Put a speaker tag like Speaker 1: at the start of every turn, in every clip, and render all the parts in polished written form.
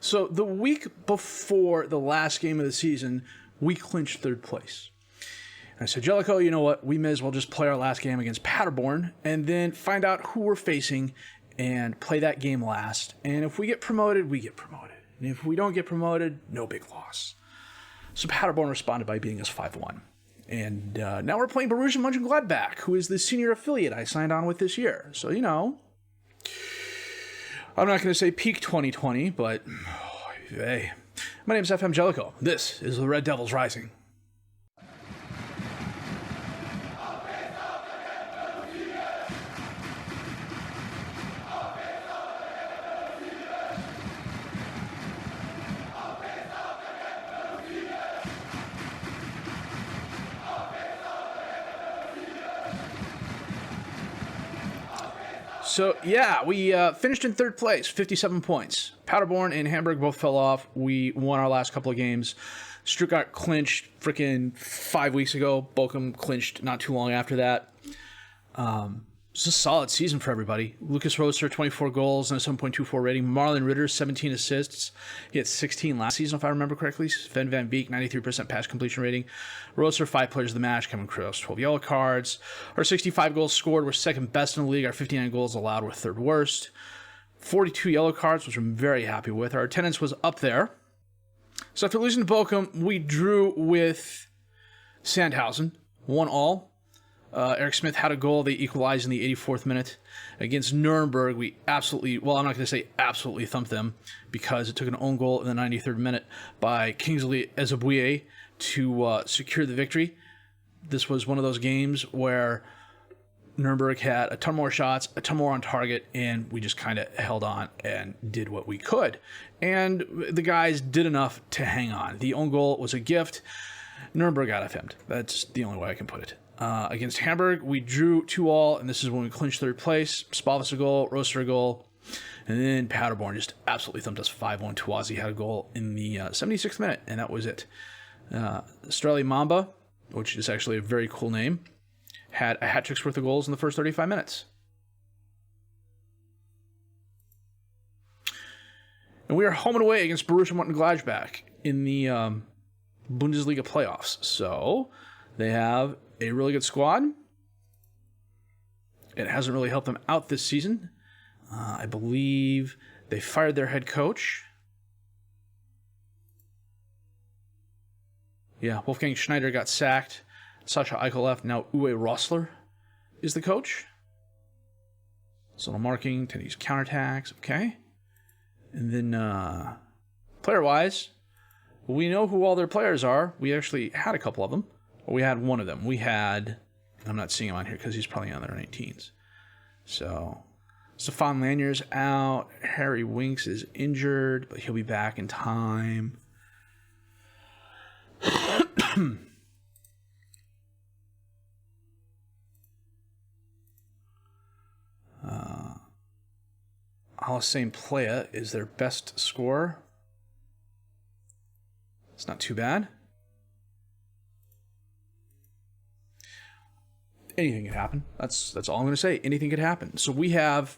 Speaker 1: So the week before the last game of the season, we clinched third place. And I said, Jellicoe, you know what? We may as well just play our last game against Paderborn and then find out who we're facing and play that game last. And if we get promoted, we get promoted. And if we don't get promoted, no big loss. So Paderborn responded by beating us 5-1. And now we're playing Borussia Mönchengladbach, who is the senior affiliate I signed on with this year. So, you know, I'm not going to say peak 2020, but hey. My name is FM Jellicoe. This is the Red Devils Rising. So, yeah, we finished in third place, 57 points. Paderborn and Hamburg both fell off. We won our last couple of games. Stuttgart clinched freaking 5 weeks ago. Bochum clinched not too long after that. It's a solid season for everybody. Lucas Roster, 24 goals and a 7.24 rating. Marlon Ritter, 17 assists. He had 16 last season, if I remember correctly. Sven Van Beek, 93% pass completion rating. Roster, 5 players of the match. Kevin Kroos, 12 yellow cards. Our 65 goals scored were second best in the league. Our 59 goals allowed were third worst. 42 yellow cards, which I'm very happy with. Our attendance was up there. So after losing to Bochum, we drew with Sandhausen, 1-1. Eric Smith had a goal. They equalized in the 84th minute. Against Nuremberg, we absolutely, well, I'm not going to say absolutely thumped them because it took an own goal in the 93rd minute by Kingsley Ezebuye to secure the victory. This was one of those games where Nuremberg had a ton more shots, a ton more on target, and we just kind of held on and did what we could. And the guys did enough to hang on. The own goal was a gift. Nuremberg got FM'd. That's the only way I can put it. Against Hamburg, we drew 2-2, and this is when we clinched third place. Spalvis a goal, Roster a goal, and then Paderborn just absolutely thumped us 5-1. Tawazi had a goal in the 76th minute, and that was it. Streli Mamba, which is actually a very cool name, had a hat-trick's worth of goals in the first 35 minutes. And we are home and away against Borussia Mönchengladbach in the Bundesliga playoffs. So they have a really good squad. It hasn't really helped them out this season. I believe they fired their head coach. Yeah, Wolfgang Schneider got sacked. Sascha Eichel left. Now Uwe Rosler is the coach. Zonal marking, tend to use counterattacks. Okay. And then player-wise, we know who all their players are. We actually had a couple of them. We had one of them. We had, I'm not seeing him on here because he's probably on their 19s. So, Stefan Lanier's out. Harry Winks is injured, but he'll be back in time. Alassane Playa is their best scorer. It's not too bad. Anything could happen. That's all I'm going to say. Anything could happen. So we have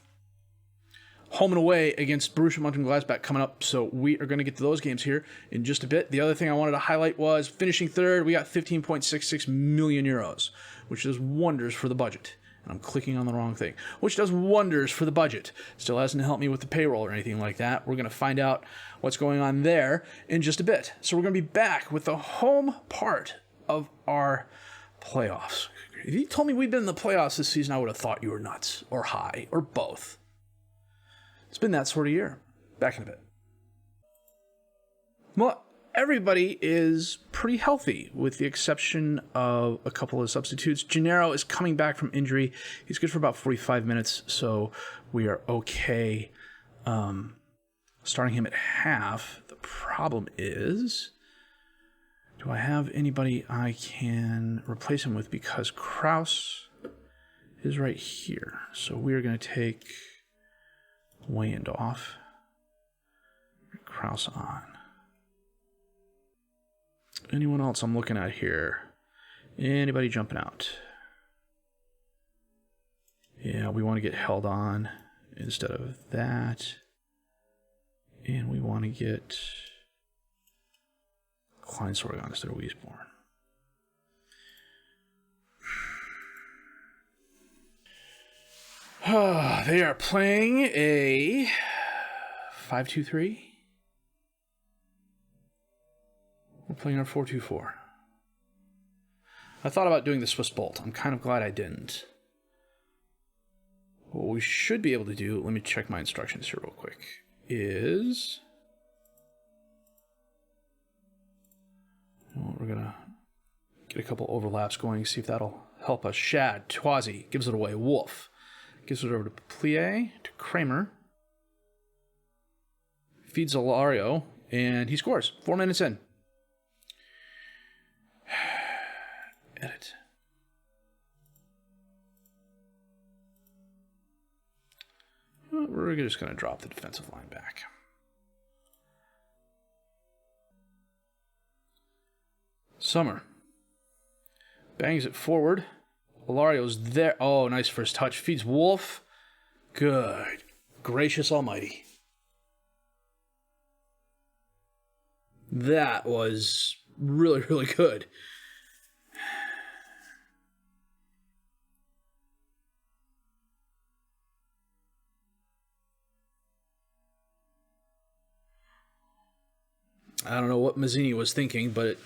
Speaker 1: home and away against Borussia Mönchengladbach coming up. So we are going to get to those games here in just a bit. The other thing I wanted to highlight was finishing third. We got 15.66 million euros, which does wonders for the budget. And I'm clicking on the wrong thing, which does wonders for the budget. Still hasn't helped me with the payroll or anything like that. We're going to find out what's going on there in just a bit. So we're going to be back with the home part of our playoffs. If you told me we'd been in the playoffs this season, I would have thought you were nuts or high or both. It's been that sort of year. Back in a bit. Well, everybody is pretty healthy with the exception of a couple of substitutes. Gennaro is coming back from injury. He's good for about 45 minutes, so we are okay starting him at half. The problem is, do I have anybody I can replace him with? Because Kraus is right here. So we are going to take Wayand off. Kraus on. Anyone else I'm looking at here? Anybody jumping out? Yeah, we want to get held on instead of that. And we want to get Kleinsorion instead of Wiesborn. They are playing a 5-2-3. We're playing our 4-2-4. I thought about doing the Swiss Bolt. I'm kind of glad I didn't. What we should be able to do, let me check my instructions here real quick, is... Well, we're going to get a couple overlaps going, see if that'll help us. Shad, Twazi, gives it away. Wolf gives it over to Plie, to Kramer. Feeds Alario, and he scores. 4 minutes in. Edit. We're just going to drop the defensive line back. Summer. Bangs it forward. Alario's there. Oh, nice first touch. Feeds Wolf. Good. Gracious almighty. That was really, really good. I don't know what Mazzini was thinking, but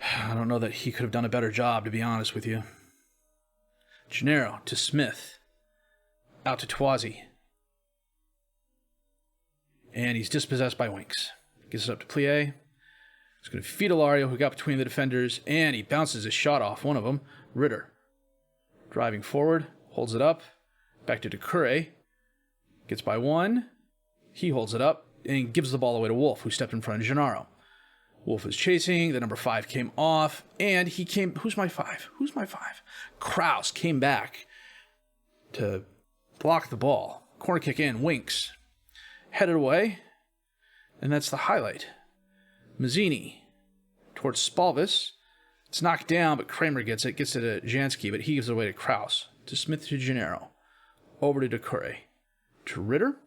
Speaker 1: I don't know that he could have done a better job, to be honest with you. Gennaro to Smith. Out to Twazi. And he's dispossessed by Winks. Gives it up to Plie. He's going to feed Alario, who got between the defenders, and he bounces his shot off one of them. Ritter. Driving forward. Holds it up. Back to Decure. Gets by one. He holds it up. And gives the ball away to Wolf, who stepped in front of Gennaro. Wolf is chasing. The number 5 came off. And he came... Who's my 5? Who's my 5? Kraus came back to block the ball. Corner kick in. Winks. Headed away. And that's the highlight. Mazzini towards Spalvis. It's knocked down, but Kramer gets it. Gets it to Jansky, but he gives it away to Kraus. To Smith to Gennaro. Over to Decure. To Ritter.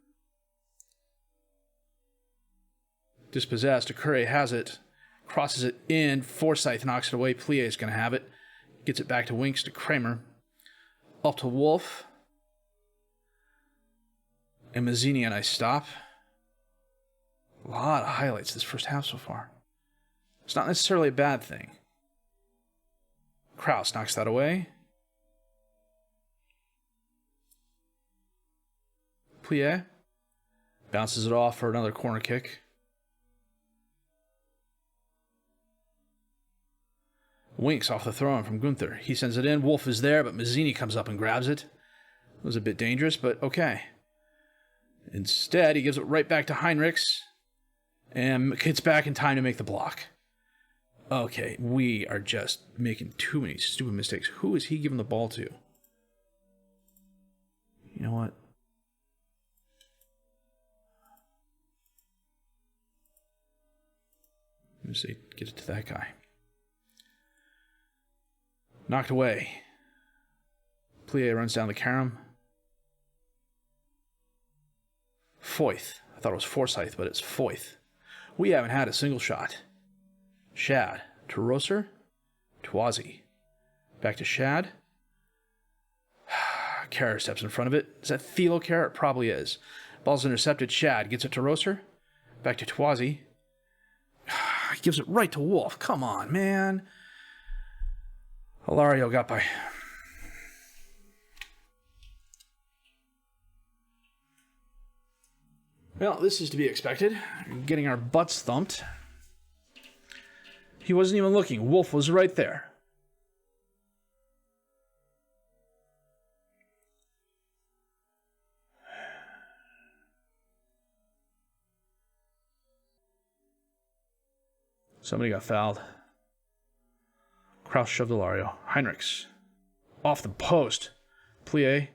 Speaker 1: Dispossessed. Decure has it. Crosses it in. Forsyth knocks it away. Plie is going to have it. Gets it back to Winks to Kramer. Up to Wolf. And Mazzini and I stop. A lot of highlights this first half so far. It's not necessarily a bad thing. Kraus knocks that away. Plie bounces it off for another corner kick. Winks off the throw-in from Gunther. He sends it in. Wolf is there, but Mazzini comes up and grabs it. It was a bit dangerous, but okay. Instead, he gives it right back to Heinrichs. And gets back in time to make the block. Okay, we are just making too many stupid mistakes. Who is he giving the ball to? You know what? Let me see. Get it to that guy. Knocked away. Plie runs down the carom. Foyth. I thought it was Forsyth, but it's Foyth. We haven't had a single shot. Shad to Rosser. Twazi. Back to Shad. Carrot steps in front of it. Is that Thilo Carrot? It probably is. Ball's intercepted. Shad gets it to Rosser. Back to Twazi. He gives it right to Wolf. Come on, man. Alario got by. Well, this is to be expected. Getting our butts thumped. He wasn't even looking. Wolf was right there. Somebody got fouled. Kraus shoved Alario. Heinrichs. Off the post. Plie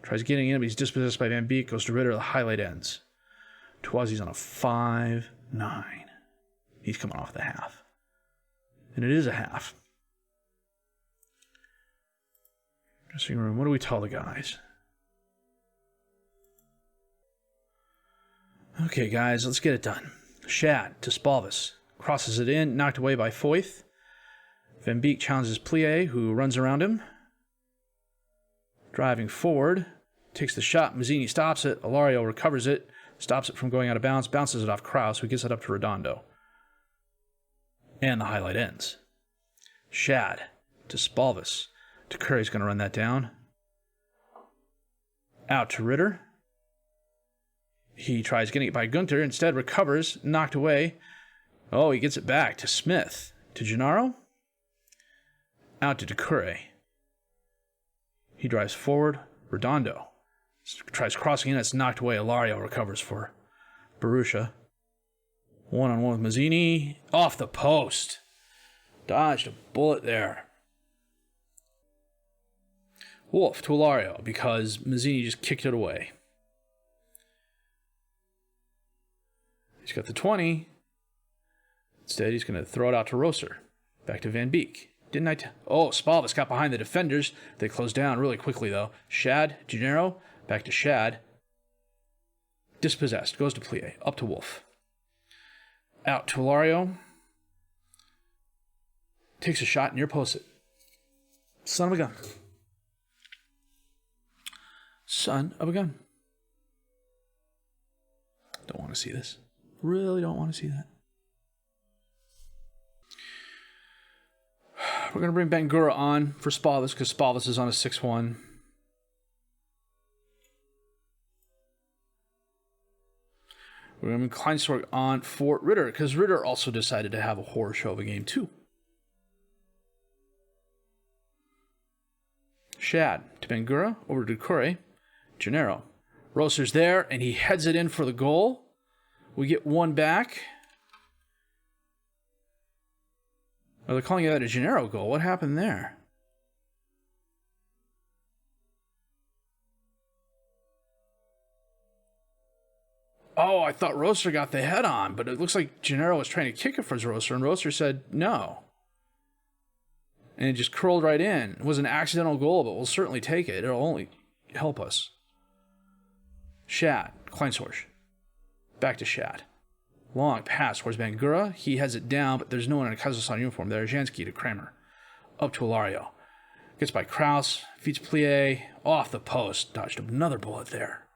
Speaker 1: tries getting in, but he's dispossessed by Van Beek. Goes to Ritter. The highlight ends. Twazi's on a 5-9. He's coming off the half. And it is a half. Dressing room. What do we tell the guys? Okay, guys, let's get it done. Shad to Spalvis. Crosses it in, knocked away by Foyth. Van Beek challenges Plie, who runs around him. Driving forward. Takes the shot. Mazzini stops it. Ilario recovers it. Stops it from going out of bounds. Bounces it off Kraus, who gets it up to Redondo. And the highlight ends. Shad to Spalvis. Curry's going to run that down. Out to Ritter. He tries getting it by Gunter. Instead recovers. Knocked away. Oh, he gets it back to Smith. To Gennaro. Out to Decure. He drives forward. Redondo. Tries crossing in. It's knocked away. Ilario recovers for Borussia. One-on-one with Mazzini. Off the post. Dodged a bullet there. Wolf to Ilario because Mazzini just kicked it away. He's got the 20. Instead, he's going to throw it out to Rosser. Back to Van Beek. Spalvis got behind the defenders. They closed down really quickly, though. Shad, Gennaro, back to Shad. Dispossessed. Goes to Plie. Up to Wolf. Out to Ilario. Takes a shot near post it. Son of a gun. Son of a gun. Don't want to see this. Really don't want to see that. We're going to bring Bangura on for Spalvis because Spalvis is on a 6-1. We're going to bring Kleinstorg on for Ritter because Ritter also decided to have a horror show of a game too. Shad to Bangura, over to Decure. Gennaro. Rosser's there, and he heads it in for the goal. We get one back. Oh, they're calling that a Gennaro goal. What happened there? Oh, I thought Rosser got the head on, but it looks like Gennaro was trying to kick it for Rosser, and Rosser said no. And it just curled right in. It was an accidental goal, but we'll certainly take it. It'll only help us. Shad, Kleinstorg. Back to Shad. Long pass towards Bangura. He has it down, but there's no one in a Kaisersalutern uniform there. Jansky to Kramer. Up to Ilario. Gets by Kraus. Feeds Plie. Off the post. Dodged another bullet there.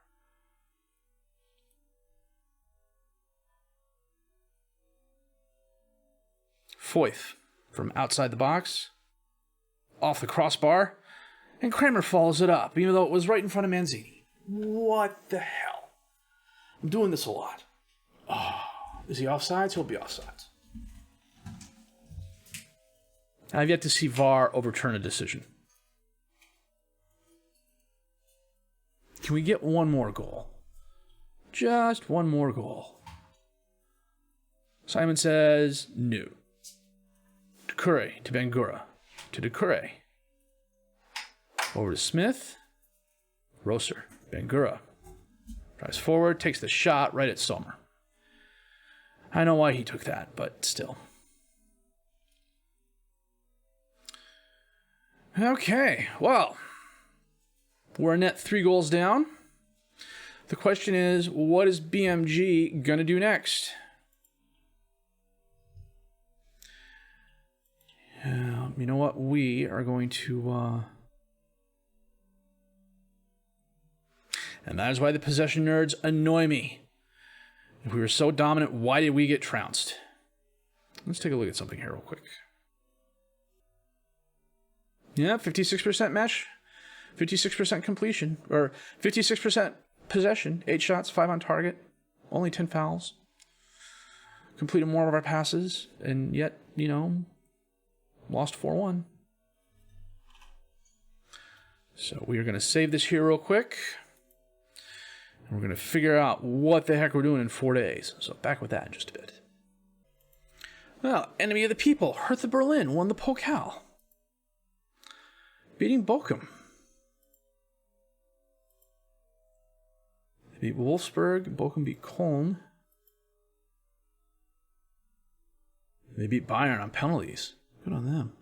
Speaker 1: Foyth from outside the box. Off the crossbar. And Kramer follows it up, even though it was right in front of Mazzini. What the hell? I'm doing this a lot. Oh, is he offsides? He'll be offsides. I've yet to see VAR overturn a decision. Can we get one more goal? Just one more goal. Simon says no. Decure to Bangura. To Decure. Over to Smith. Rosser. Bangura. Drives forward. Takes the shot right at Sommer. I know why he took that, but still. Okay, well. We're net 3 goals down. The question is, what is BMG going to do next? You know what? We are going to... And that is why the possession nerds annoy me. If we were so dominant, why did we get trounced? Let's take a look at something here real quick. Yeah, 56% match. 56% completion. Or 56% possession. 8 shots, 5 on target. Only 10 fouls. Completed more of our passes. And yet, you know, lost 4-1. So we are going to save this here real quick. And we're going to figure out what the heck we're doing in 4 days. So back with that in just a bit. Well, enemy of the people, Hertha Berlin won the Pokal. Beating Bochum. They beat Wolfsburg. Bochum beat Köln. They beat Bayern on penalties. Good on them.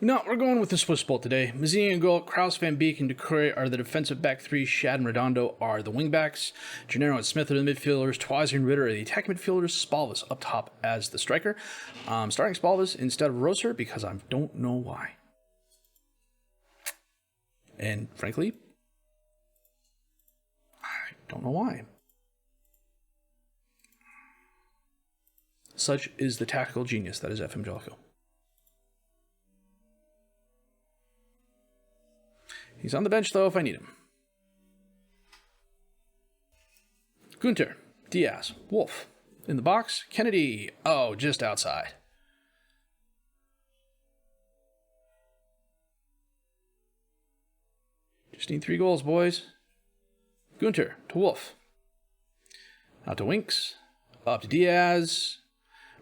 Speaker 1: No, we're going with the Swiss Bowl today. Mazzini and goal, Kraus, Van Beek, and Ducouré are the defensive back three. Shad and Redondo are the wingbacks. Gennaro and Smith are the midfielders. Twazi and Ritter are the attacking midfielders. Spalvis up top as the striker. Starting Spalvis instead of Roser because I don't know why. And frankly, I don't know why. Such is the tactical genius that is FM Jellicoe. He's on the bench, though, if I need him. Gunter, Diaz, Wolf. In the box, Kennedy. Oh, just outside. Just need 3 goals, boys. Gunter to Wolf. Out to Winks. Up to Diaz.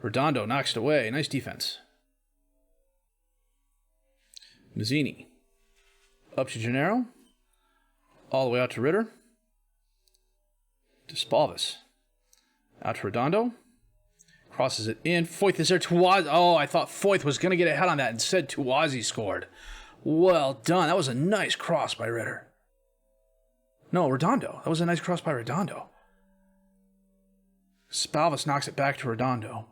Speaker 1: Redondo knocks it away. Nice defense. Mazzini. Up to Gennaro. All the way out to Ritter. To Spalvis. Out to Redondo. Crosses it in. Foyth is there. Tuazi. Oh, I thought Foyth was going to get ahead on that. Instead, Tuazi scored. Well done. That was a nice cross by Ritter. No, Redondo. That was a nice cross by Redondo. Spalvis knocks it back to Redondo.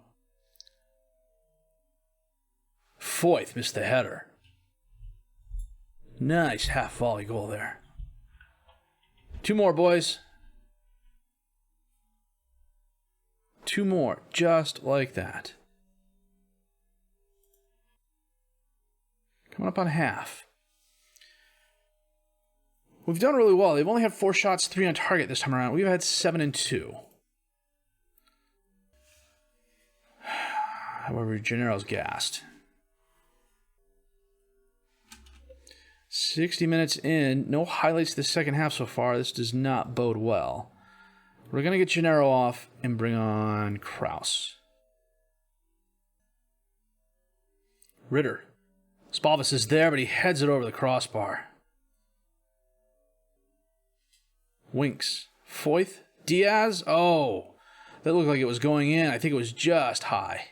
Speaker 1: Foyth missed the header. Nice half volley goal there. 2 more, boys. 2 more, just like that. Coming up on half. We've done really well. They've only had 4 shots, 3 on target this time around. We've had 7 and 2. However, Gennaro's gassed. 60 minutes in, no highlights this second half so far. This does not bode well. We're going to get Gennaro off and bring on Kraus. Ritter. Spalvis is there, but he heads it over the crossbar. Winks. Foyth. Diaz. Oh, that looked like it was going in. I think it was just high.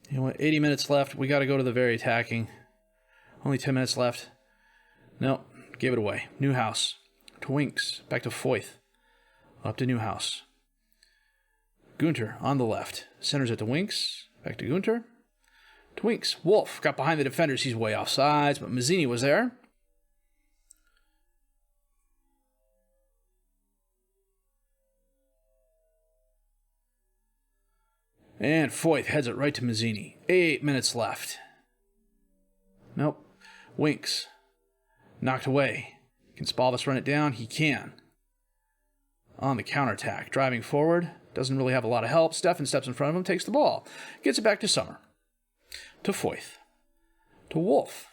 Speaker 1: You know what? 80 minutes left. We got to go to the very attacking. Only 10 minutes left. Nope. Gave it away. Newhouse. To Winks. Back to Foyth. Up to Newhouse. Gunter on the left. Centers it to Winks. Back to Gunter. To Winks. Wolf got behind the defenders. He's way off sides, but Mazzini was there. And Foyth heads it right to Mazzini. 8 minutes left. Nope. Winks. Knocked away. Can Spalvis run it down? He can. On the counterattack. Driving forward. Doesn't really have a lot of help. Steffen steps in front of him. Takes the ball. Gets it back to Summer. To Foyth. To Wolf.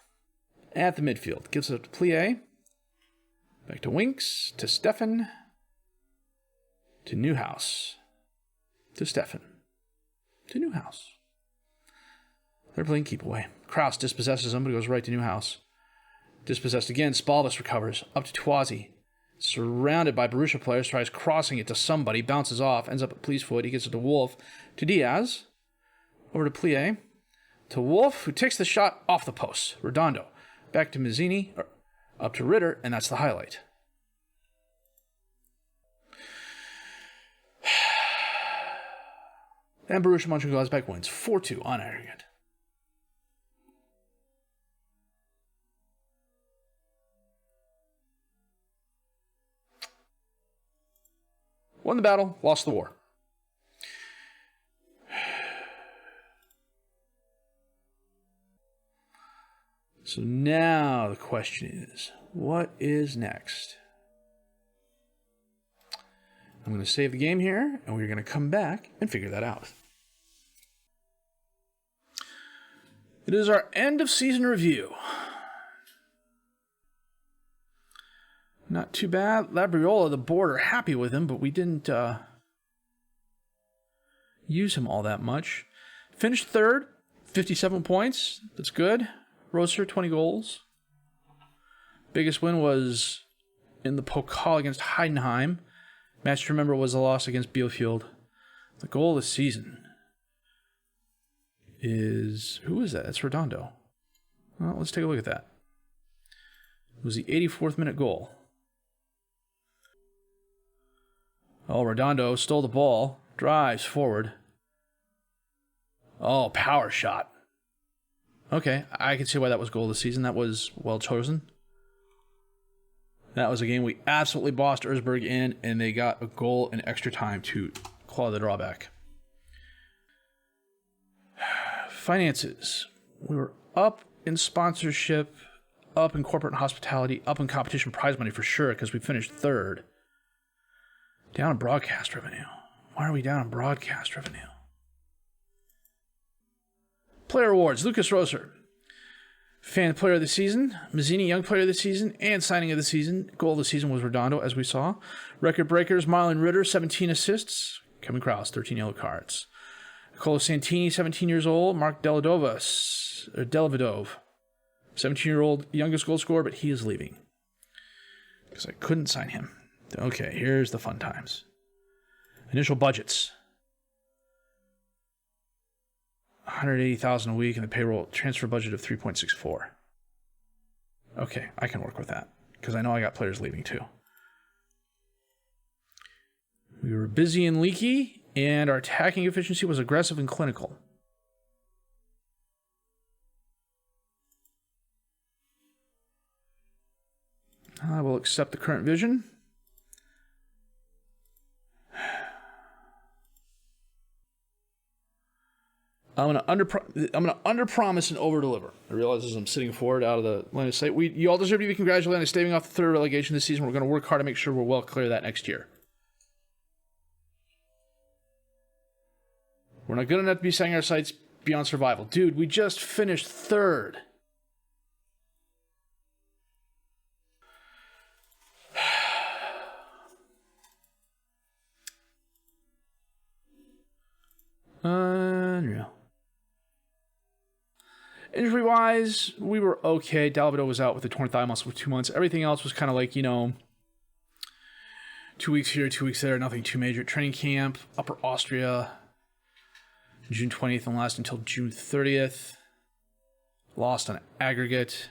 Speaker 1: At the midfield. Gives it up to Plie. Back to Winks. To Steffen. To Newhouse. To Steffen. To Newhouse. They're playing keep away. Kraus dispossesses him, but goes right to Newhouse. Dispossessed again. Spalvis recovers. Up to Twazi. Surrounded by Borussia players. Tries crossing it to somebody. Bounces off. Ends up at Plie's foot. He gets it to Wolf. To Diaz. Over to Plie. To Wolf, who takes the shot off the post. Redondo. Back to Mazzini. Up to Ritter. And that's the highlight. And Borussia Mönchengladbach wins 4-2 on aggregate. Won the battle, lost the war. So now the question is, what is next? I'm going to save the game here, and we're going to come back and figure that out. It is our end of season review. Not too bad. Labriola, the board, are happy with him, but we didn't use him all that much. Finished third, 57 points. That's good. Roser, 20 goals. Biggest win was in the Pokal against Heidenheim. Match to remember was the loss against Bielefeld. The goal of the season. is... Who is that? It's Redondo. Well, let's take a look at that. It was the 84th minute goal. Oh, Redondo stole the ball. Drives forward. Oh, power shot. Okay, I can see why that was goal of the season. That was well chosen. That was a game we absolutely bossed Erzberg in, and they got a goal in extra time to claw the drawback. Finances. We were up in sponsorship, up in corporate and hospitality, up in competition prize money for sure, because we finished third. Down in broadcast revenue. Why are we down in broadcast revenue? Player awards. Lucas Roser. Fan Player of the Season, Mazzini Young Player of the Season, and Signing of the Season. Goal of the season was Redondo, as we saw. Record breakers, Marlon Ritter, 17 assists. Kevin Krause, 13 yellow cards. Nicolo Santini, 17 years old. Mark Delavidov, 17-year-old youngest goal scorer, but he is leaving. Because I couldn't sign him. Okay, here's the fun times. Initial budgets. $180,000 a week and the payroll transfer budget of 3.64. Okay, I can work with that because I know I got players leaving too. We were busy and leaky, and our attacking efficiency was aggressive and clinical. I will accept the current vision. I'm gonna underpromise and overdeliver. I realize as I'm sitting forward out of the line of sight. You all deserve to be congratulated on staving off the third relegation this season. We're going to work hard to make sure we're well clear of that next year. We're not good enough to be setting our sights beyond survival. Dude, we just finished third. Unreal. Injury-wise, we were okay. Delavidov was out with a torn thigh muscle for 2 months. Everything else was kind of like, 2 weeks here, 2 weeks there, nothing too major. Training camp, Upper Austria, June 20th and last until June 30th. Lost on aggregate.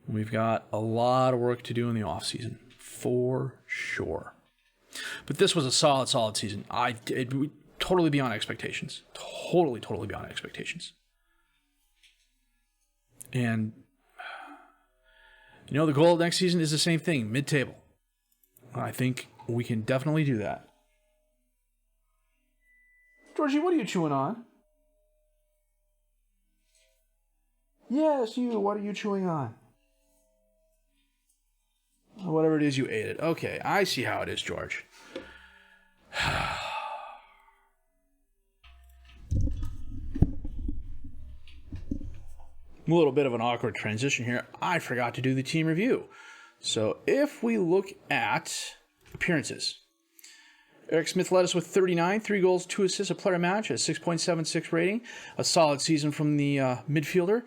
Speaker 1: We've got a lot of work to do in the offseason, for sure. But this was a solid season. Totally beyond expectations. Totally beyond expectations. And, the goal of next season is the same thing, mid-table. I think we can definitely do that. Georgie, what are you chewing on? Yes, you. What are you chewing on? Whatever it is, you ate it. Okay, I see how it is, George. A little bit of an awkward transition here. I forgot to do the team review. So if we look at appearances, Eric Smith led us with 39, 3 goals, 2 assists, a player match, a 6.76 rating. A solid season from the midfielder.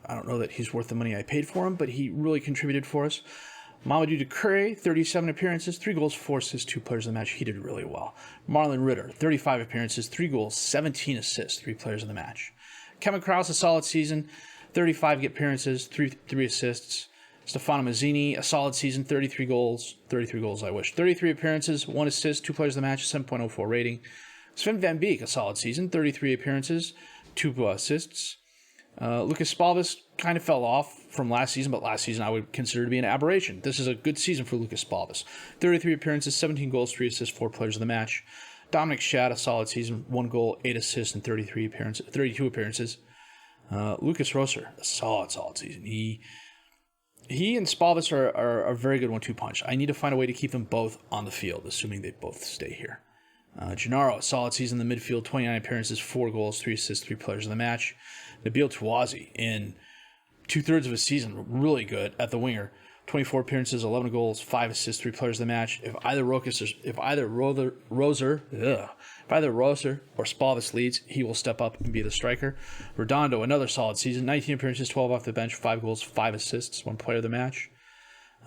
Speaker 1: I don't know that he's worth the money I paid for him, but he really contributed for us. Mamadou Ducre, 37 appearances, 3 goals, 4 assists, 2 players of the match. He did really well. Marlon Ritter, 35 appearances, 3 goals, 17 assists, 3 players of the match. Kevin Krause, a solid season, 35 appearances, 3 assists. Stefano Mazzini, a solid season, 33 goals, 33 appearances, 1 assist, 2 players of the match, 7.04 rating. Sven Van Beek, a solid season, 33 appearances, 2 assists. Lucas Spalvis kind of fell off from last season, but last season I would consider to be an aberration. This is a good season for Lucas Spalvis. 33 appearances, 17 goals, 3 assists, 4 players of the match. Dominic Schad, a solid season, 1 goal, 8 assists, and 32 appearances. Lucas Roser, a solid season. He and Spalvis are a very good 1-2 punch. I need to find a way to keep them both on the field, assuming they both stay here. Gennaro, a solid season in the midfield, 29 appearances, 4 goals, 3 assists, 3 players of the match. Nabil Touazi, in 2/3 of a season, really good at the winger. 24 appearances, 11 goals, 5 assists, 3 players of the match. If either Roser or Spalvis leads, he will step up and be the striker. Redondo, another solid season, 19 appearances, 12 off the bench, 5 goals, 5 assists, 1 player of the match.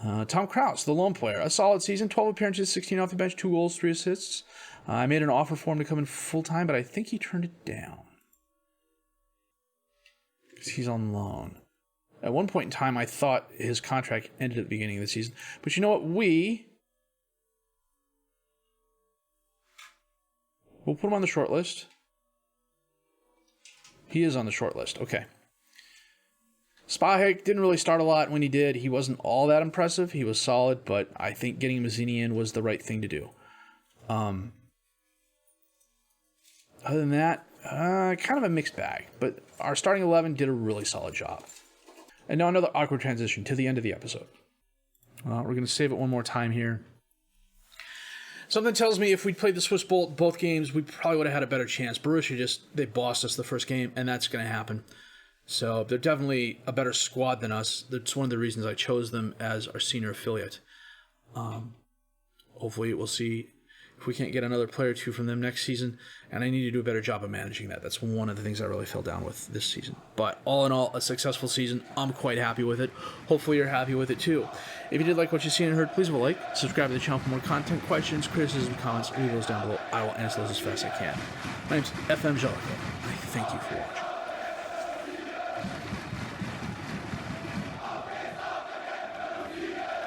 Speaker 1: Tom Krause, the lone player, a solid season, 12 appearances, 16 off the bench, 2 goals, 3 assists. I made an offer for him to come in full-time, but I think he turned it down. Because he's on loan. At one point in time, I thought his contract ended at the beginning of the season. But you know what? We'll put him on the short list. He is on the short list. Okay. Spahek didn't really start a lot. When he did, he wasn't all that impressive. He was solid, but I think getting Mazzini in was the right thing to do. Other than that, kind of a mixed bag. But our starting 11 did a really solid job. And now another awkward transition to the end of the episode. We're going to save it one more time here. Something tells me if we'd played the Swiss Bolt both games, we probably would have had a better chance. Borussia they bossed us the first game, and that's going to happen. So they're definitely a better squad than us. That's one of the reasons I chose them as our senior affiliate. Hopefully we'll see if we can't get another player or two from them next season. And I need to do a better job of managing that. That's one of the things I really fell down with this season. But all in all, a successful season. I'm quite happy with it. Hopefully you're happy with it too. If you did like what you've seen and heard, please leave a like. Subscribe to the channel for more content, questions, criticism, comments. Leave those down below. I will answer those as fast as I can. My name's FM21. I thank you for watching.